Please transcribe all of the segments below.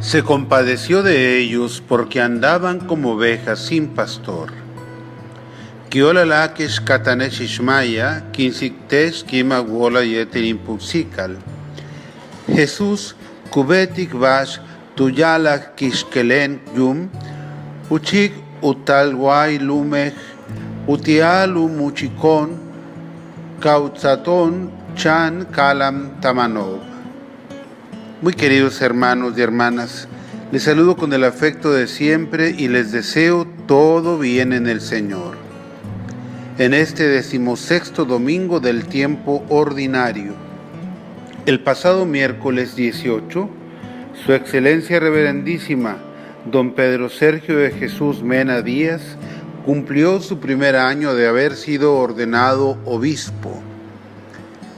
Se compadeció de ellos porque andaban como ovejas sin pastor. Kiolalakesh katanesh ishmaya, kinsiktesh kima wola yetin impupsikal. Jesús kubetik vash tuyala kishkelen yum, uchik utalwai lumej, utialu muchikon, kautzaton chan kalam tamanov. Muy queridos hermanos y hermanas, les saludo con el afecto de siempre y les deseo todo bien en el Señor. En este 16º domingo del tiempo ordinario, el pasado miércoles 18, Su Excelencia Reverendísima Don Pedro Sergio de Jesús Mena Díaz cumplió su primer año de haber sido ordenado obispo.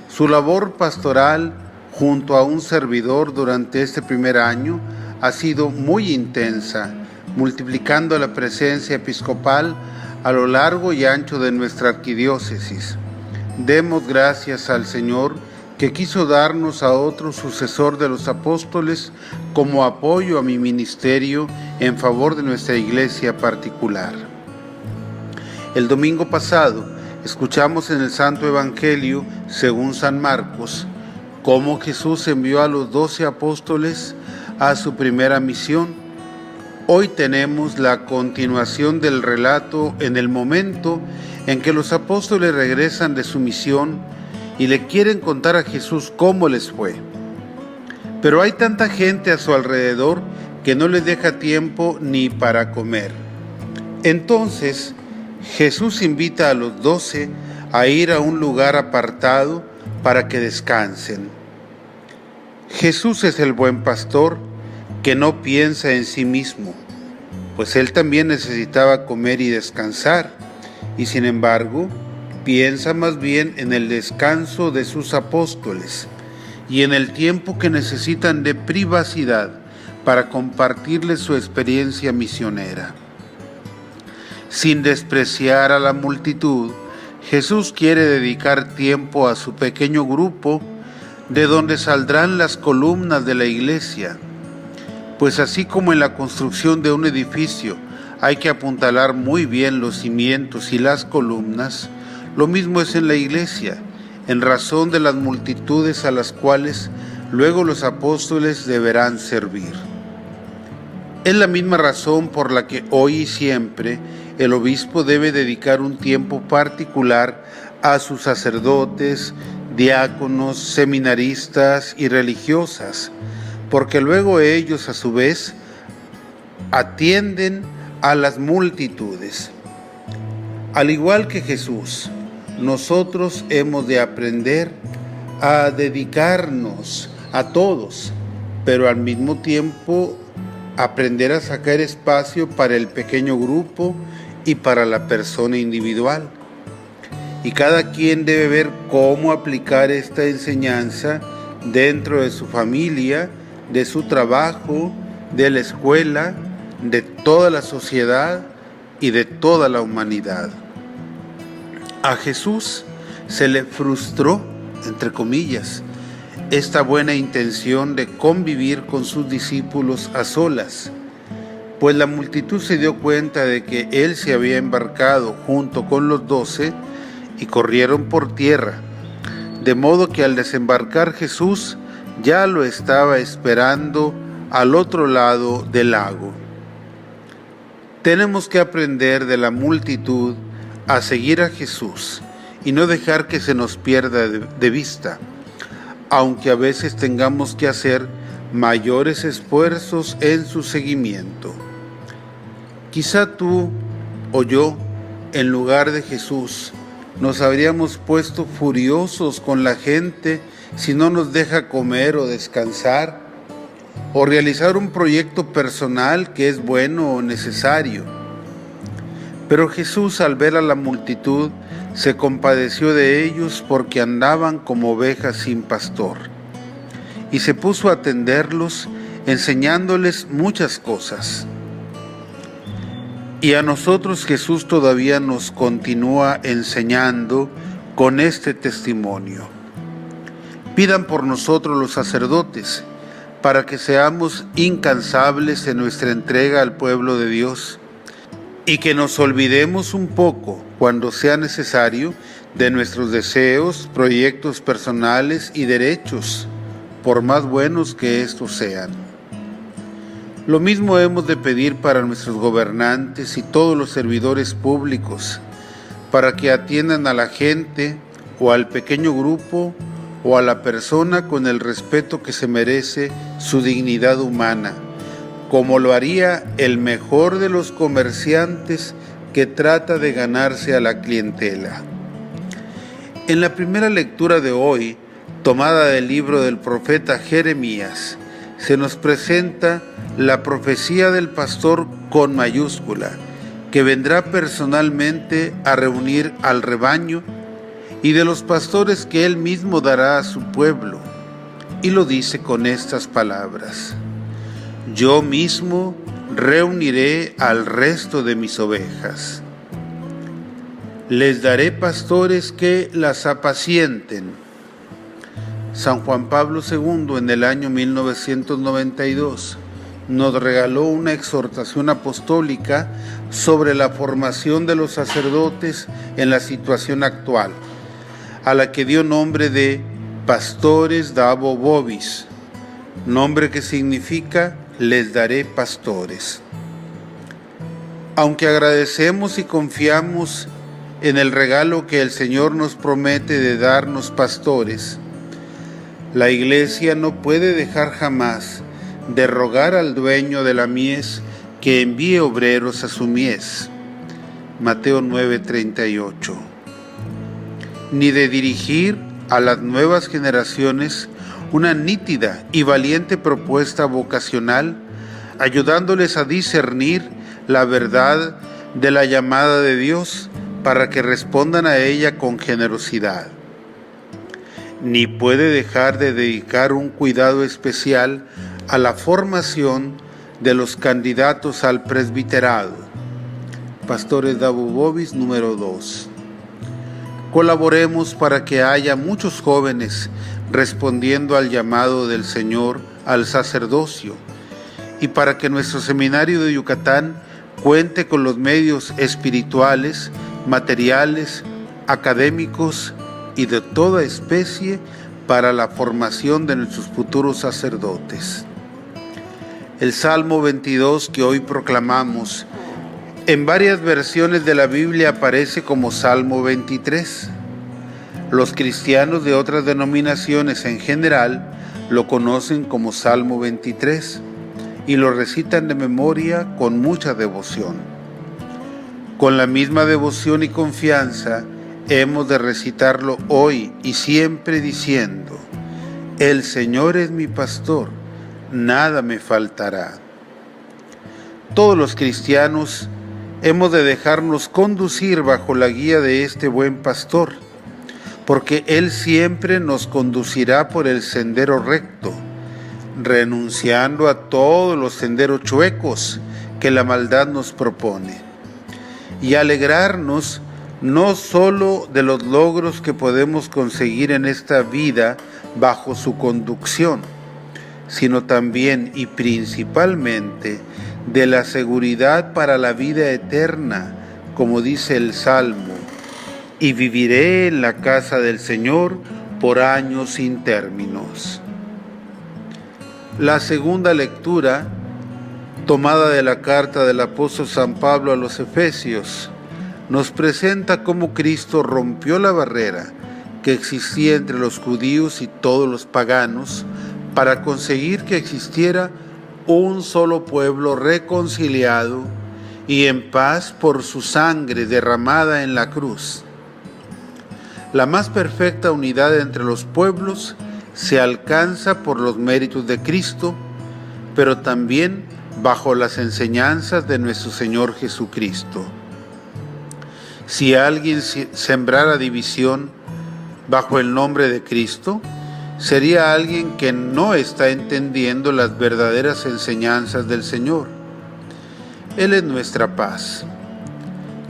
Su labor pastoral junto a un servidor durante este primer año ha sido muy intensa, multiplicando la presencia episcopal a lo largo y ancho de nuestra arquidiócesis. Demos gracias al Señor que quiso darnos a otro sucesor de los apóstoles como apoyo a mi ministerio en favor de nuestra iglesia particular. El domingo pasado escuchamos en el Santo Evangelio, según San Marcos, cómo Jesús envió a los 12 apóstoles a su primera misión. Hoy tenemos la continuación del relato en el momento en que los apóstoles regresan de su misión y le quieren contar a Jesús cómo les fue. Pero hay tanta gente a su alrededor que no les deja tiempo ni para comer. Entonces, Jesús invita a los 12 a ir a un lugar apartado para que descansen. Jesús es el buen pastor que no piensa en sí mismo, pues él también necesitaba comer y descansar, y sin embargo, piensa más bien en el descanso de sus apóstoles y en el tiempo que necesitan de privacidad para compartirles su experiencia misionera. Sin despreciar a la multitud, Jesús quiere dedicar tiempo a su pequeño grupo, de donde saldrán las columnas de la iglesia. Pues así como en la construcción de un edificio hay que apuntalar muy bien los cimientos y las columnas, lo mismo es en la iglesia, en razón de las multitudes a las cuales luego los apóstoles deberán servir. Es la misma razón por la que hoy y siempre el obispo debe dedicar un tiempo particular a sus sacerdotes, diáconos, seminaristas y religiosas, porque luego ellos a su vez atienden a las multitudes. Al igual que Jesús, nosotros hemos de aprender a dedicarnos a todos, pero al mismo tiempo aprender a sacar espacio para el pequeño grupo y para la persona individual. Y cada quien debe ver cómo aplicar esta enseñanza dentro de su familia, de su trabajo, de la escuela, de toda la sociedad y de toda la humanidad. A Jesús se le frustró, entre comillas, esta buena intención de convivir con sus discípulos a solas, pues la multitud se dio cuenta de que él se había embarcado junto con los 12 y corrieron por tierra, de modo que al desembarcar Jesús ya lo estaba esperando al otro lado del lago. Tenemos que aprender de la multitud a seguir a Jesús y no dejar que se nos pierda de vista, aunque a veces tengamos que hacer mayores esfuerzos en su seguimiento. Quizá tú o yo, en lugar de Jesús, nos habríamos puesto furiosos con la gente si no nos deja comer o descansar, o realizar un proyecto personal que es bueno o necesario. Pero Jesús, al ver a la multitud, se compadeció de ellos porque andaban como ovejas sin pastor, y se puso a atenderlos, enseñándoles muchas cosas. Y a nosotros Jesús todavía nos continúa enseñando con este testimonio. Pidan por nosotros los sacerdotes, para que seamos incansables en nuestra entrega al pueblo de Dios y que nos olvidemos un poco, cuando sea necesario, de nuestros deseos, proyectos personales y derechos, por más buenos que estos sean. Lo mismo hemos de pedir para nuestros gobernantes y todos los servidores públicos, para que atiendan a la gente o al pequeño grupo o a la persona con el respeto que se merece su dignidad humana, como lo haría el mejor de los comerciantes que trata de ganarse a la clientela. En la primera lectura de hoy, tomada del libro del profeta Jeremías, se nos presenta la profecía del pastor con mayúscula, que vendrá personalmente a reunir al rebaño, y de los pastores que él mismo dará a su pueblo. Y lo dice con estas palabras: yo mismo reuniré al resto de mis ovejas. Les daré pastores que las apacienten. San Juan Pablo II, en el año 1992, nos regaló una exhortación apostólica sobre la formación de los sacerdotes en la situación actual, a la que dio nombre de Pastores Dabo Vobis, nombre que significa les daré pastores. Aunque agradecemos y confiamos en el regalo que el Señor nos promete de darnos pastores, la Iglesia no puede dejar jamás de rogar al dueño de la mies que envíe obreros a su mies. Mateo 9:38. Ni de dirigir a las nuevas generaciones una nítida y valiente propuesta vocacional, ayudándoles a discernir la verdad de la llamada de Dios para que respondan a ella con generosidad. Ni puede dejar de dedicar un cuidado especial a la formación de los candidatos al presbiterado. Pastores Dabo Vobis, número 2. Colaboremos para que haya muchos jóvenes respondiendo al llamado del Señor al sacerdocio y para que nuestro seminario de Yucatán cuente con los medios espirituales, materiales, académicos y de toda especie para la formación de nuestros futuros sacerdotes. El Salmo 22 que hoy proclamamos, en varias versiones de la Biblia aparece como Salmo 23. Los cristianos de otras denominaciones en general lo conocen como Salmo 23 y lo recitan de memoria con mucha devoción. Con la misma devoción y confianza hemos de recitarlo hoy y siempre diciendo: el Señor es mi pastor, nada me faltará. Todos los cristianos hemos de dejarnos conducir bajo la guía de este buen pastor, porque Él siempre nos conducirá por el sendero recto, renunciando a todos los senderos chuecos que la maldad nos propone, y alegrarnos no solo de los logros que podemos conseguir en esta vida bajo su conducción, sino también y principalmente de la seguridad para la vida eterna, como dice el Salmo: y viviré en la casa del Señor por años sin términos. La segunda lectura, tomada de la carta del apóstol San Pablo a los Efesios, nos presenta cómo Cristo rompió la barrera que existía entre los judíos y todos los paganos para conseguir que existiera un solo pueblo reconciliado y en paz por su sangre derramada en la cruz. La más perfecta unidad entre los pueblos se alcanza por los méritos de Cristo, pero también bajo las enseñanzas de nuestro Señor Jesucristo. Si alguien sembrara división bajo el nombre de Cristo, sería alguien que no está entendiendo las verdaderas enseñanzas del Señor. Él es nuestra paz.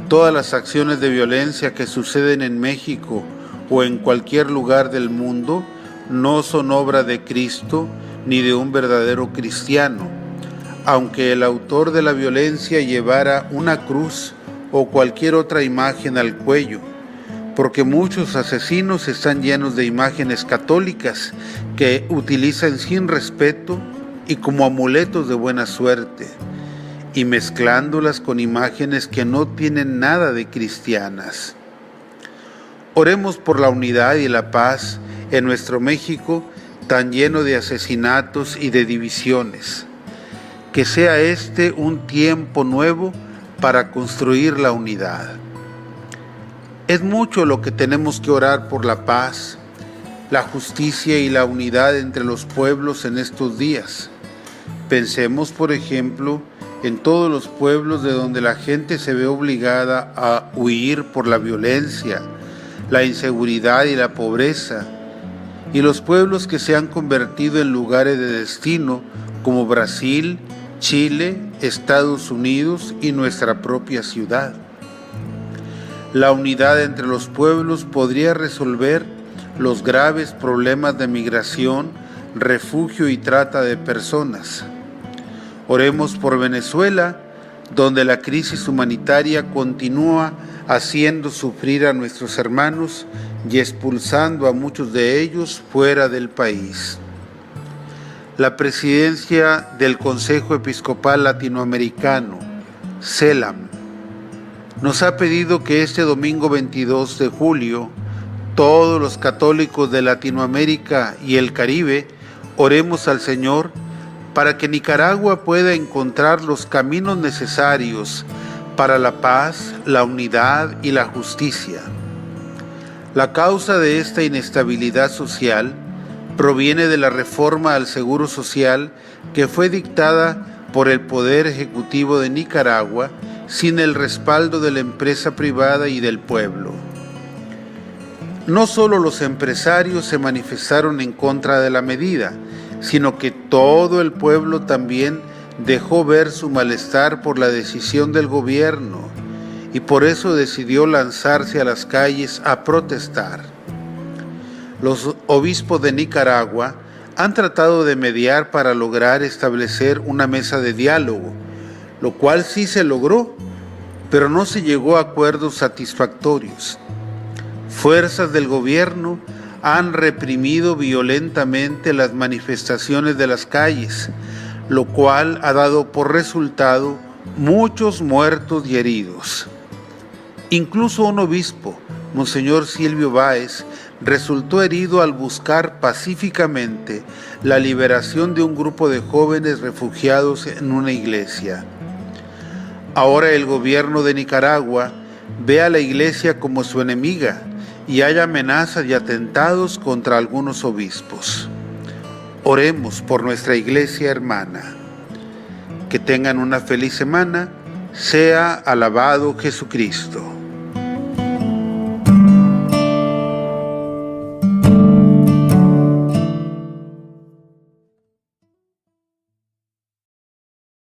Todas las acciones de violencia que suceden en México o en cualquier lugar del mundo no son obra de Cristo, ni de un verdadero cristiano, aunque el autor de la violencia llevara una cruz o cualquier otra imagen al cuello, porque muchos asesinos están llenos de imágenes católicas que utilizan sin respeto y como amuletos de buena suerte, y mezclándolas con imágenes que no tienen nada de cristianas. Oremos por la unidad y la paz en nuestro México tan lleno de asesinatos y de divisiones. Que sea este un tiempo nuevo para construir la unidad. Es mucho lo que tenemos que orar por la paz, la justicia y la unidad entre los pueblos en estos días. Pensemos, por ejemplo, en todos los pueblos de donde la gente se ve obligada a huir por la violencia, la inseguridad y la pobreza, y los pueblos que se han convertido en lugares de destino como Brasil, Chile, Estados Unidos y nuestra propia ciudad. La unidad entre los pueblos podría resolver los graves problemas de migración, refugio y trata de personas. Oremos por Venezuela, donde la crisis humanitaria continúa haciendo sufrir a nuestros hermanos y expulsando a muchos de ellos fuera del país. La presidencia del Consejo Episcopal Latinoamericano, CELAM, nos ha pedido que este domingo 22 de julio, todos los católicos de Latinoamérica y el Caribe oremos al Señor para que Nicaragua pueda encontrar los caminos necesarios para la paz, la unidad y la justicia. La causa de esta inestabilidad social proviene de la reforma al Seguro Social que fue dictada por el Poder Ejecutivo de Nicaragua sin el respaldo de la empresa privada y del pueblo. No solo los empresarios se manifestaron en contra de la medida, sino que todo el pueblo también dejó ver su malestar por la decisión del gobierno y por eso decidió lanzarse a las calles a protestar. Los obispos de Nicaragua han tratado de mediar para lograr establecer una mesa de diálogo, lo cual sí se logró, pero no se llegó a acuerdos satisfactorios. Fuerzas del gobierno han reprimido violentamente las manifestaciones de las calles, lo cual ha dado por resultado muchos muertos y heridos. Incluso un obispo, Monseñor Silvio Báez, resultó herido al buscar pacíficamente la liberación de un grupo de jóvenes refugiados en una iglesia. Ahora el gobierno de Nicaragua ve a la iglesia como su enemiga y hay amenazas y atentados contra algunos obispos. Oremos por nuestra iglesia hermana. Que tengan una feliz semana. Sea alabado Jesucristo.